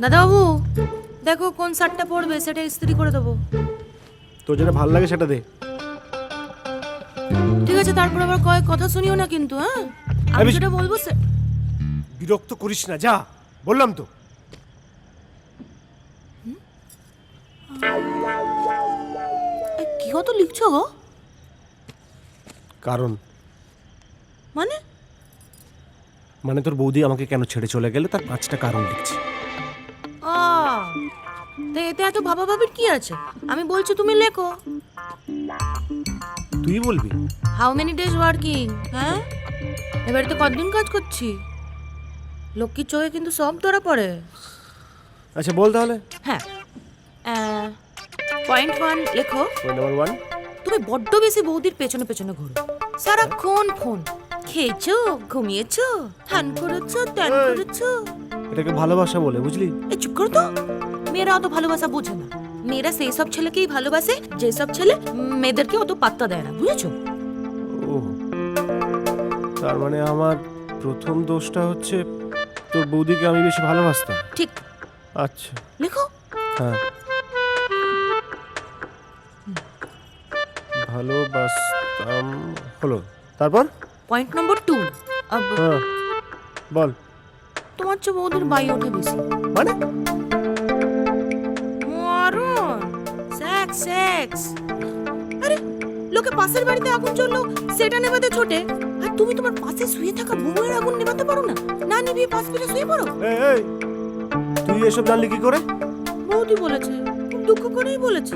দাদাবাবু দেখো কোন শার্টটা পরবে, সেটা ইস্ত্রি করে দেবো। তোর যেটা ভালো লাগে সেটা দে। ঠিক আছে, তারপর আবার কয়েক কথা শুনিও না কিন্তু। হ্যাঁ, আমি যেটা বলবো বিরক্ত করিস না, যা বললাম তো। কি কত লিখছো গো? কারণ মানে তোর বৌদি আমাকে কেন ছেড়ে চলে গেল তার 5টা কারণ লিখছি। তো এতে এত ভাবাভাবির কি আছে? আমি বলছি তুমি লেখো। তুই বলবি? How many days working? হ্যাঁ, এবারে তো কতদিন কাজ করছি। লক্ষ্মীর চোখে কিন্তু সব ধরা পড়ে। আচ্ছা বল তাহলে। হ্যাঁ, পয়েন্ট 1 লেখো। পয়েন্ট নাম্বার 1, তুমি বড্ড বেশি বৌদির পেছনে পেছনে ঘোরো। সারাক্ষণ ফোন। খেয়েছো, ঘুমিয়েছো, হ্যান করেছো, ত্যান করেছো। এটাকে ভালোবাসা বলে, বুঝলি? এই চুপ করো তো। মেয়েরা অত ভালোবাসা বোঝে না। মেয়েরা সেই সব ছেলেকেই ভালোবাসে যেসব ছেলে মেয়েদেরকে অত পাত্তা দেয় না, বুঝেছো? ও, তার মানে আমার প্রথম দোষটা হচ্ছে তোর বৌদিকে আমি বেশি ভালোবাসতাম। ঠিক। আচ্ছা লেখো। হ্যাঁ, ভালোবাসতাম হলো। তারপর পয়েন্ট নম্বর 2। হ্যাঁ বল। তোমার চেয়ে বৌদির বাই ওঠে বেশি। মানে মরণ সেক্স সেক্স। আরে লোকে পাশের বাড়িতে আগুন জ্বললো সেটা নেভাতে ছোটে, আর তুমি তোমার পাশে শুয়ে থাকা বউয়ের আগুন নেভাতে পারো না? না নিভিয়ে পাশ ফিরে শুয়ে পড়ো। এই তুই এসব জানলি কি করে? বৌদি বলেছে, খুব দুঃখ করেই বলেছে।